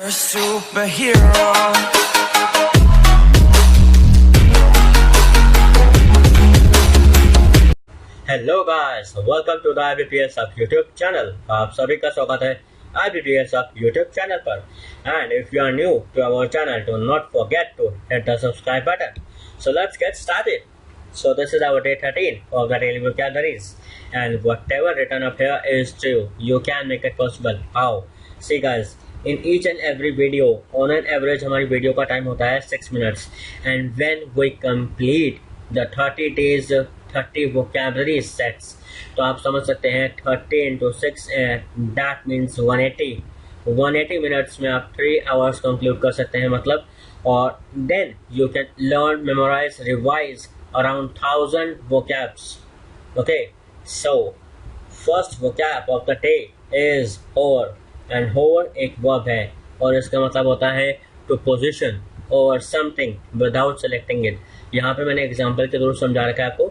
Superhero. Hello guys, welcome to the IBPS YouTube channel. आप सभी का स्वागत है IBPS यूट्यूब चैनल पर। And if you are new to our channel, do not forget to hit the subscribe button. So let's get started. So this is our day 13 of the daily vocabularies, and whatever written up here is true. You can make it possible. How? See guys, in each and every video, on an average हमारी video का time होता है 6 minutes, and when we complete the 30 days 30 vocabulary sets, तो आप समझ सकते हैं 30 into 6 that means 180 minutes में आप 3 hours conclude कर सकते हैं मतलब। और then you can learn, memorize, revise around 1000 vocabs. Okay, so first vocab of the day is hover, and hover एक verb है और इसका मतलब होता है to position over something without selecting it. यहाँ पे मैंने एग्जाम्पल के थ्रू समझा रखा है आपको।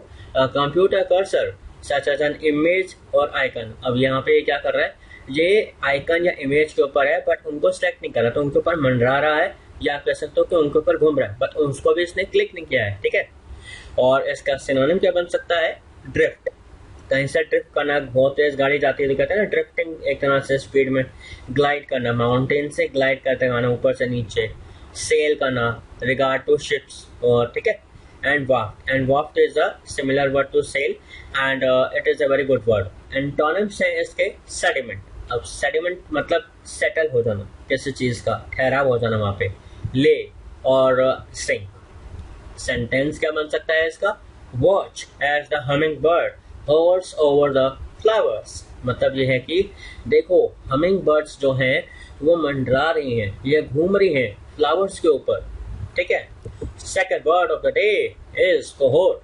Computer cursor such as an image और आइकन। अब यहाँ पे ये क्या कर रहा है, ये आइकन या इमेज के ऊपर है बट उनको सेलेक्ट नहीं कर रहा, तो उनके ऊपर मंडरा रहा है या आप कह सकते हो कि उनके ऊपर घूम रहा है, बट उसको भी इसने क्लिक नहीं किया है। ठीक है, और इसका सिनोनिम क्या बन सकता है, ड्रिफ्ट। कहीं से ड्रिफ्ट करना, बहुत तेज गाड़ी जाती है तो कहते हैं ना ड्रिफ्टिंग, एक तरह से स्पीड में ग्लाइड करना, माउंटेन से ग्लाइड करते हुए ऊपर से नीचे, सेल करना, रिगार्ड टू शिप्स। और ठीक है, and waft is a similar word to sail and it is a very good word. Antonyms है इसके सेडिमेंट। अब सेडिमेंट मतलब सेटल हो जाना, किसी चीज का ठहराव हो जाना वहां पे, ले और सिंक। सेंटेंस क्या बन सकता है इसका, watch as the humming bird hovers over the flowers. मतलब ये है कि देखो हमिंग बर्ड्स जो हैं वो मंडरा रही हैं, ये घूम रही हैं फ्लावर्स के ऊपर। ठीक है, second word of the day is cohort,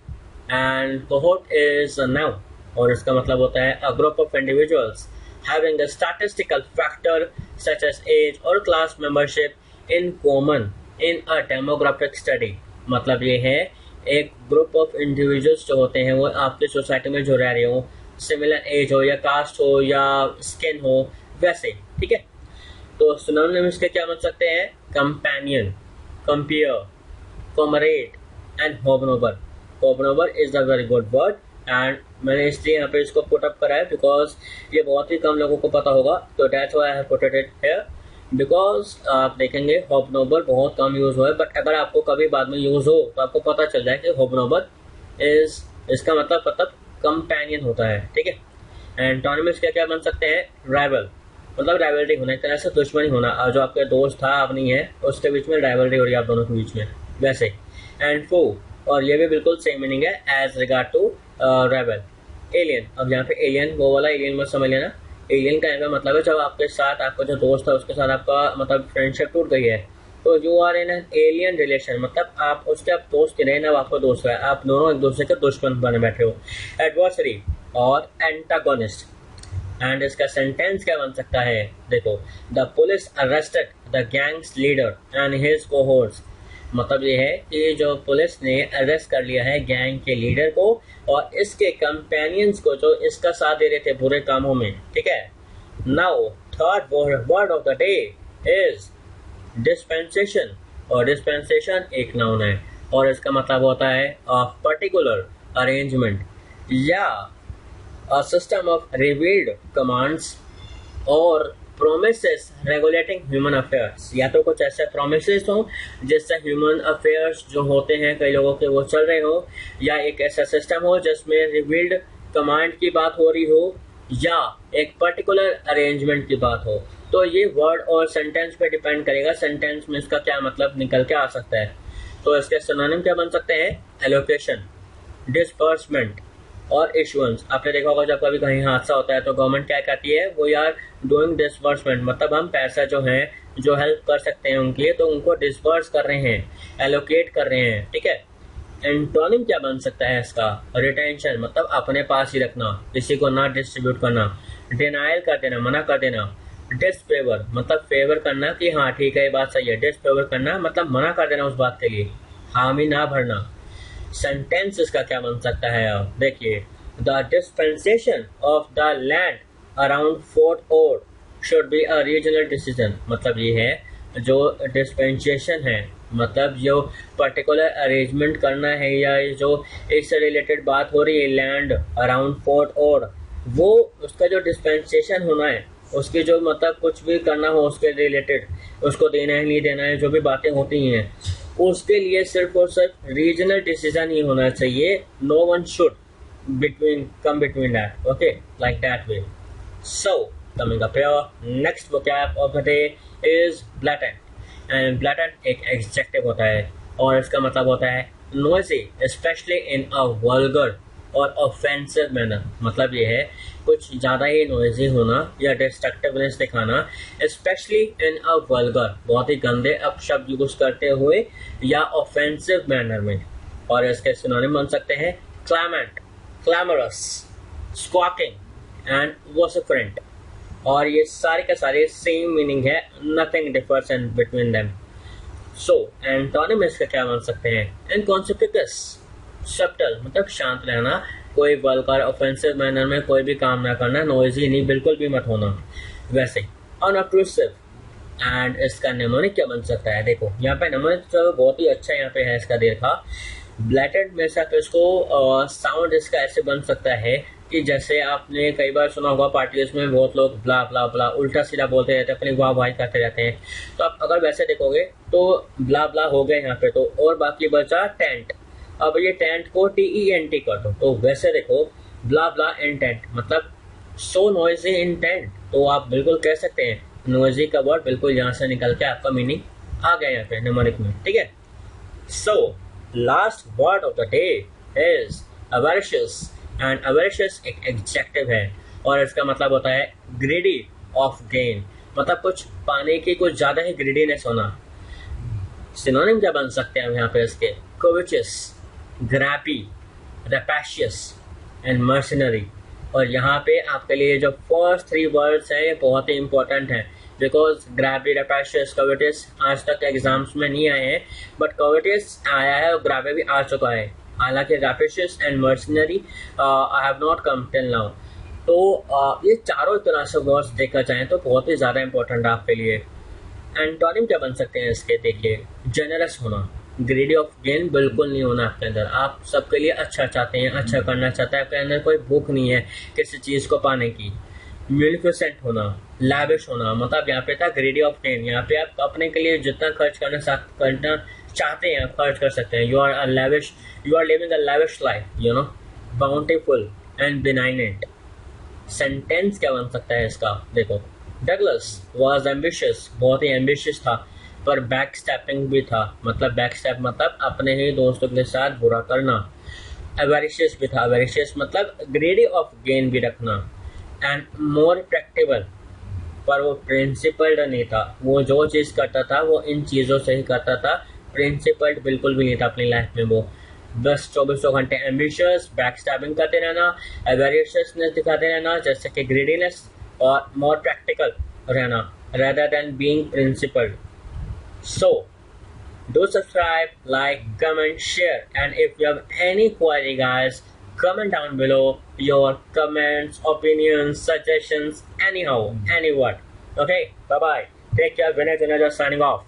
and cohort is a noun और इसका मतलब होता है a group of individuals having a statistical factor such as age or class membership in common in a demographic study। मतलब ये है एक group of individuals जो होते हैं वो आपकी सोसाइटी में जो रह रहे हो, सिमिलर एज हो या कास्ट हो या स्किन हो वैसे। ठीक है, तो सिनोनिम्स के क्या बन सकते हैं, companion, compare, comrade and hobnobber. Hobnobber is a very good word and मैंने इसलिए यहाँ पे इसको पुट अप करा है बिकॉज ये बहुत ही कम लोगों को पता होगा, तो that's why I have put it here. Because आप देखेंगे होबनोबर बहुत कम यूज हुआ है, बट अगर आपको कभी बाद में यूज हो तो आपको पता चल जाए कि होबनोबर इज, इसका मतलब कंपेनियन होता है। ठीक है, एंटोनिम्स क्या क्या बन सकते हैं, राइवल मतलब राइवलरी होना, एक तरह से दुश्मनी होना, जो आपके दोस्त था अब नहीं है उसके बीच में राइवलरी हो रही है आप दोनों के बीच में वैसे। एंड फो, और ये भी बिल्कुल सेम मीनिंग है as regard to rival. Alien, अब यहाँ पे एलियन वो वाला एलियन मत समझ लेना, एलियन का इनका मतलब है जब आपके साथ आपका जो दोस्त है उसके साथ आपका मतलब फ्रेंडशिप टूट गई है तो you are in an alien relation, मतलब आप उसके आप दोस्त नहीं ना, आपका दोस्त है, आप दोनों एक दूसरे के दुश्मन बने बैठे हो। एडवर्सरी और एंटागोनिस्ट। एंड इसका सेंटेंस क्या बन सकता है, देखो the police arrested the gangs leader and his cohorts. मतलब ये है कि जो पुलिस ने अरेस्ट कर लिया है गैंग के लीडर को और इसके कंपेनियंस को जो इसका साथ दे रहे थे बुरे कामों में। ठीक है, now third word of the day is dispensation, और डिस्पेंसेशन एक नाउन है और इसका मतलब होता है अ पर्टिकुलर अरेंजमेंट या a system of revealed commands और प्रोमिसेस रेगुलेटिंग ह्यूमन अफेयर्स। या तो कुछ ऐसे प्रोमिसेस हो जिससे ह्यूमन अफेयर्स जो होते हैं कई लोगों के वो चल रहे हो, या एक ऐसा सिस्टम हो जिसमें रिवील्ड कमांड की बात हो रही हो या एक पर्टिकुलर अरेंजमेंट की बात हो। तो ये वर्ड और सेंटेंस पे डिपेंड करेगा, सेंटेंस में इसका क्या मतलब निकल के आ सकता है। तो इसके सिनोनिम क्या बन सकते हैं, एलोकेशन, डिस्बर्समेंट और इशुएंस। आपने देखा होगा जब कभी कहीं हादसा होता है तो गवर्नमेंट क्या कहती है, वो यार डूइंग डिस्बर्समेंट, मतलब हम पैसा जो है जो हेल्प कर सकते हैं उनके लिए तो उनको डिस्बर्स कर रहे हैं, एलोकेट कर रहे हैं। ठीक है, एंटोनिम क्या बन सकता है इसका, रिटेंशन मतलब अपने पास ही रखना, किसी को ना डिस्ट्रीब्यूट करना, डिनायल कर देना, मना कर देना, डिसफेवर मतलब फेवर करना कि हाँ ठीक है ये बात सही है, डिसफेवर करना मतलब मना कर देना उस बात के लिए, हामी ना भरना। सेंटेंस इसका क्या बन सकता है, आप देखिए, the dispensation of the land around Fort Ord should be a regional decision. मतलब ये है जो डिस्पेंसेशन है, मतलब जो पर्टिकुलर अरेंजमेंट करना है या जो इससे रिलेटेड बात हो रही है लैंड अराउंड फोर्ट, और वो उसका जो डिस्पेंसेशन होना है, उसकी जो मतलब कुछ भी करना हो उसके रिलेटेड, उसको देना है नहीं देना है, जो भी बातें होती हैं उसके लिए सिर्फ और सिर्फ रीजनल डिसीजन ही होना चाहिए. No one should come between that. Okay, like that way. So coming up here, next vocab of the day is blatant. And blatant एक adjective होता है और इसका मतलब होता है noisy, especially in a vulgar और offensive manner. मतलब ये है कुछ ज़्यादा ही noisy होना या destructiveness दिखाना, especially in a vulgar, बहुत ही गंदे अपशब्द यूज करते हुए या offensive manner में. और इसके सिनोनिम बन सकते हैं clamant, clamorous, squawking and vociferant. और ये सारे के सारे सेम मीनिंग है, nothing differs in between them. So antonym इसका क्या बन सकते हैं? इनकॉन्सिपिकस, सब्टल मतलब शांत रहना, कोई वल्गर ऑफेंसिव मैनर में कोई भी काम ना करना, नॉइजी नहीं बिल्कुल भी मत होना. वैसे अनअप्रूसिव. एंड इसका निमोनिक क्या बन सकता है? देखो यहाँ पे निमोनिक तो बहुत ही अच्छा यहाँ पे है इसका देखा. ब्लैटेंट में से इसको साउंड इसका ऐसे बन सकता है कि जैसे आपने कई बार सुना होगा पार्टीज में बहुत लोग ब्ला ब्ला ब्ला उल्टा सीधा बोलते रहते हैं, अपनी वाह वाह करते रहते हैं. तो आप अगर वैसे देखोगे तो ब्ला ब्ला हो गए यहाँ पे, तो और बाकी बचा टेंट. अब ये टेंट को TENT कर दो, तो वैसे देखो ब्ला ब्ला इन टेंट मतलब सो नॉइजी इन टेंट. तो आप बिल्कुल कह सकते हैं नॉइजी का वर्ड बिल्कुल यहाँ से निकल के आपका मीनिंग आ गया यहाँ पे निमोनिक में. ठीक है. So last word of the day is avaricious. And avaricious एक एडजेक्टिव है और इसका मतलब होता है greedy of gain, मतलब कुछ पाने की कुछ ज्यादा ही greediness होना. सिनोनिम क्या बन सकते हैं यहाँ पे इसके? covetous, grabby, rapacious and mercenary. और यहाँ पे आपके लिए जो फर्स्ट 3 वर्ड्स हैं ये बहुत ही इंपॉर्टेंट हैं, बिकॉज ग्रैबी, रैपेशियस, कवेटियस आज तक एग्जाम्स में नहीं आए हैं, बट कवेटियस आया है और ग्रैबी भी आ चुका है. हालांकि rapacious and mercenary I have not come till now. तो ये चारों तरह से वर्ड्स देखा जाए तो बहुत ही ज़्यादा इंपॉर्टेंट है आपके लिए. एंटोनिम क्या बन सकते हैं इसके? देखिए जेनरस होना, ग्रीडी ऑफ गेन बिल्कुल नहीं होना आपके अंदर. आप सबके लिए अच्छा चाहते हैं, अच्छा करना चाहते हैं, आपके अंदर कोई भूख नहीं है किसी चीज़ को पाने की. म्यूनिफिसेंट होना, लैविश होना, मतलब यहाँ पे था ग्रीडी ऑफ गेन. यहाँ पे आप अपने के लिए जितना खर्च करना चाहते हैं खर्च कर सकते हैं. You are living a lavish life, you know, bountiful and benignant. Sentence क्या बन सकता है इसका? देखो डगलस वॉज एम्बिशियस, बहुत ही एम्बिशियस था, पर बैक स्टैपिंग भी था, मतलब बैक स्टैप मतलब अपने ही दोस्तों के साथ बुरा करना. एवरिशियस भी था, एवरिशियस मतलब ग्रेडी ऑफ गेन भी रखना. एंड मोर प्रैक्टिकल, पर वो प्रिंसिपल्ड नहीं था, वो जो चीज़ करता था वो इन चीज़ों से ही करता था, प्रिंसिपल्ड बिल्कुल भी नहीं था अपनी लाइफ में. वो बस 24 घंटे एम्बिशियस, बैक स्टैपिंग करते रहना, एवरिशियसनेस दिखाते रहना जैसे कि ग्रेडीनेस, और मोर प्रैक्टिकल रहना rather than being principled. So do subscribe, like, comment, share, and if you have any query guys, comment down below your comments, opinions, suggestions, anyhow, any word. Okay, bye bye, take care. Vinay, Juneja signing off.